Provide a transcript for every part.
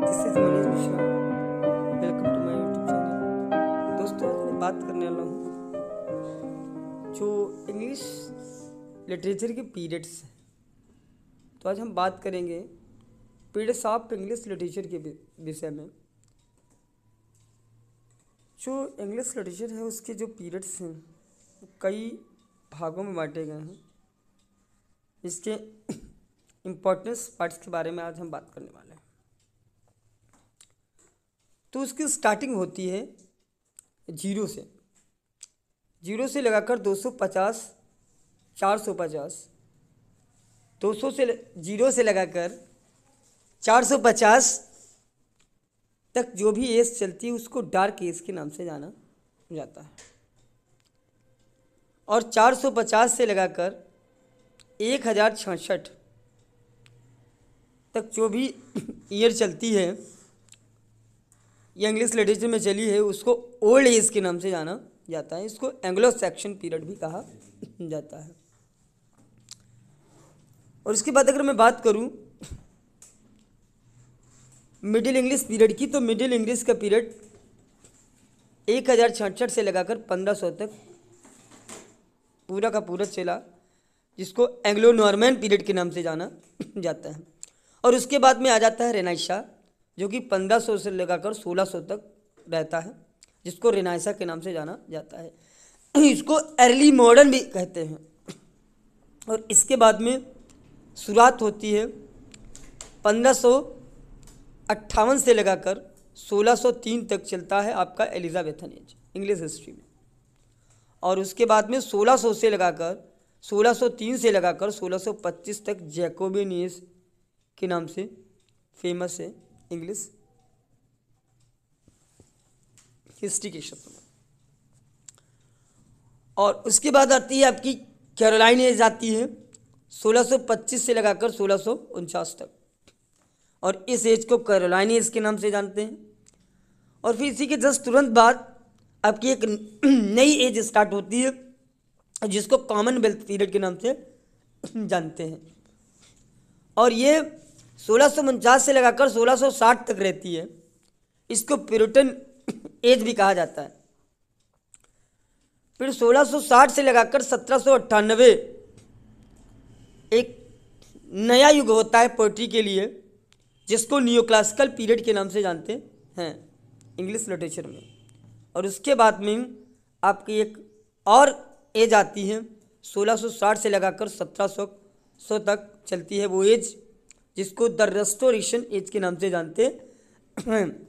This is Manish Mishra. Welcome to my YouTube channel. दोस्तों, आज मैं बात करने वाला हूँ जो इंग्लिश लिटरेचर के पीरियड्स हैं। तो आज हम बात करेंगे पीरियड्स ऑफ इंग्लिश लिटरेचर के विषय में। जो इंग्लिश लिटरेचर है उसके जो पीरियड्स हैं वो कई भागों में बांटे गए हैं। इसके इम्पोर्टेंस पार्ट्स के बारे में आज हम बात करने वाले हैं। तो उसकी स्टार्टिंग होती है जीरो से लगाकर 250, 450, 200 से जीरो से लगाकर 450 तक जो भी एज चलती है उसको डार्क एज के नाम से जाना जाता है। और 450 से लगाकर 1066 तक जो भी ईयर चलती है या इंग्लिश लिटरेचर में चली है उसको ओल्ड एज के नाम से जाना जाता है। इसको एंग्लो सैक्सन पीरियड भी कहा जाता है। और इसके बाद अगर मैं बात करूं मिडिल इंग्लिश पीरियड की, तो मिडिल इंग्लिश का पीरियड 1066 से लगाकर 1500 तक पूरा का पूरा चला, जिसको एंग्लो नॉर्मन पीरियड के नाम से जाना जाता है। और उसके बाद में आ जाता है रेनाइशा, जो कि 1500 से लगाकर 1600 तक रहता है, जिसको रेनाइशा के नाम से जाना जाता है। इसको अर्ली मॉडर्न भी कहते हैं। और इसके बाद में शुरुआत होती है 1558 से लगाकर 1603 तक चलता है आपका एलिजाबेथन एज इंग्लिश हिस्ट्री में। और उसके बाद में 1600 से लगाकर 1603 से लगाकर 1625 तक जैकोबियन एज के नाम से फेमस है इंग्लिश हिस्ट्री के क्षेत्र में। और उसके बाद आती है आपकी कैरोलाइन एज आती है 1625 से लगाकर 1649 तक, और इस एज को कैरोलाइन एज के नाम से जानते हैं। और फिर इसी के जस्ट तुरंत बाद आपकी एक नई एज स्टार्ट होती है जिसको कॉमनवेल्थ पीरियड के नाम से जानते हैं। और ये 1649 से लगाकर 1660 तक रहती है। इसको प्यूरिटन एज भी कहा जाता है। फिर 1660 से लगाकर 1798 एक नया युग होता है पोइट्री के लिए, जिसको नियोक्लासिकल पीरियड के नाम से जानते हैं इंग्लिश लिटरेचर में। और उसके बाद में आपकी एक और एज आती है 1660 से लगाकर 1700 तक चलती है वो एज, जिसको द रेस्टोरेशन एज के नाम से जानते हैं।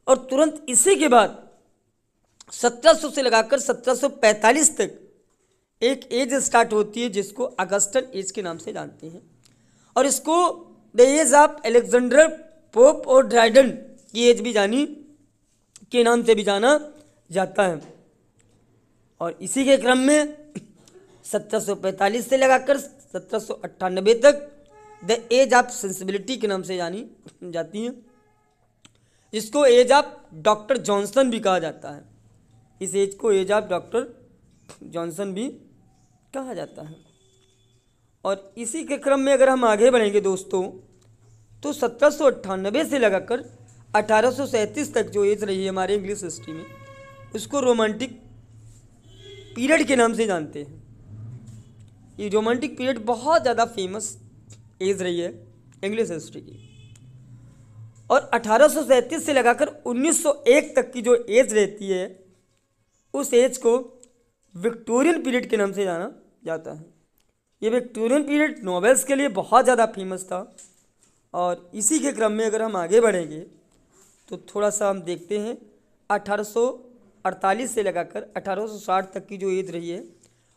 और तुरंत इसी के बाद 1700 से लगाकर 1745 तक एक एज स्टार्ट होती है जिसको अगस्टन एज के नाम से जानते हैं। और इसको the age of Alexander Pope और ड्राइडन की एज भी जानी के नाम से भी जाना जाता है। और इसी के क्रम में 1745 से लगाकर 1798 तक द एज ऑफ सेंसिबिलिटी के नाम से जानी जाती है, जिसको एज ऑफ डॉक्टर जॉनसन भी कहा जाता है। इस एज को एज ऑफ डॉक्टर जॉनसन भी कहा जाता है। और इसी के क्रम में अगर हम आगे बढ़ेंगे दोस्तों, तो 1798 से लगाकर 1837 तक जो एज रही है हमारे इंग्लिश हिस्ट्री में, उसको रोमांटिक पीरियड के नाम से जानते हैं। ये रोमांटिक पीरियड बहुत ज़्यादा फेमस एज रही है इंग्लिश हिस्ट्री की। और 1837 से लगाकर 1901 तक की जो एज रहती है उस एज को विक्टोरियन पीरियड के नाम से जाना जाता है। ये विक्टोरियन पीरियड नॉवेल्स के लिए बहुत ज़्यादा फेमस था। और इसी के क्रम में अगर हम आगे बढ़ेंगे तो थोड़ा सा हम देखते हैं 1848 से लगाकर 1860 तक की जो एज रही है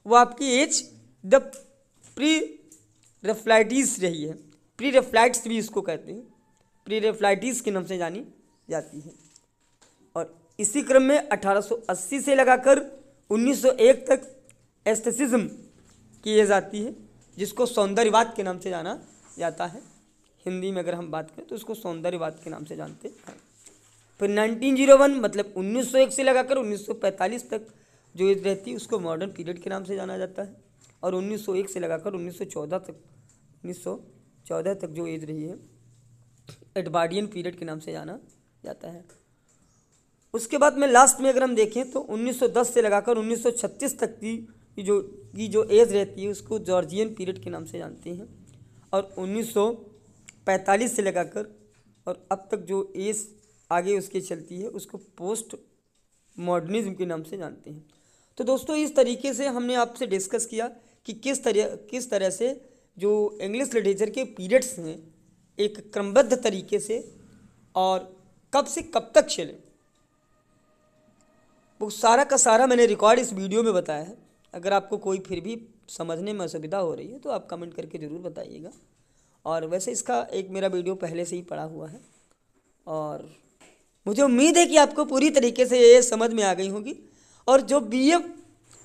वो आपकी एज द प्री रेफ्लाइटिस रही है। प्री रेफ्लाइट्स भी इसको कहते हैं, प्री रेफ्लाइटिस के नाम से जानी जाती है। और इसी क्रम में 1880 से लगाकर 1901 तक एस्थेटिज्म की एज आती है, जिसको सौंदर्यवाद के नाम से जाना जाता है। हिंदी में अगर हम बात करें तो उसको सौंदर्यवाद के नाम से जानते हैं। फिर 1901 मतलब 1901 से लगाकर 1945 तक जो एज रहती है उसको मॉडर्न पीरियड के नाम से जाना जाता है। और 1901 से लगाकर 1914 तक जो एज रही है एडवर्डियन पीरियड के नाम से जाना जाता है। उसके बाद में लास्ट में अगर हम देखें तो 1910 से लगाकर 1936 तक की जो एज रहती है उसको जॉर्जियन पीरियड के नाम से जानते हैं, और 1945 से लगाकर और अब तक जो एज आगे उसकी चलती है उसको पोस्ट मॉडर्निज्म के नाम से जानते हैं। तो दोस्तों इस तरीके से हमने आपसे डिस्कस किया कि किस तरह से जो इंग्लिश लिटरेचर के पीरियड्स हैं एक क्रमबद्ध तरीके से और कब से कब तक चले, वो सारा का सारा मैंने रिकॉर्ड इस वीडियो में बताया है। अगर आपको कोई फिर भी समझने में असुविधा हो रही है तो आप कमेंट करके ज़रूर बताइएगा। और वैसे इसका एक मेरा वीडियो पहले से ही पड़ा हुआ है और मुझे उम्मीद है कि आपको पूरी तरीके से ये समझ में आ गई होगी। और जो बीए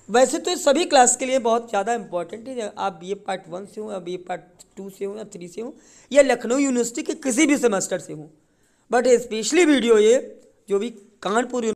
वैसे तो सभी क्लास के लिए बहुत ज़्यादा इम्पोर्टेंट है, आप बीए पार्ट 1 से हो या बीए पार्ट 2 से हो या 3 से हो या लखनऊ यूनिवर्सिटी के किसी भी सेमेस्टर से हो, बट स्पेशली वीडियो ये जो भी कानपुर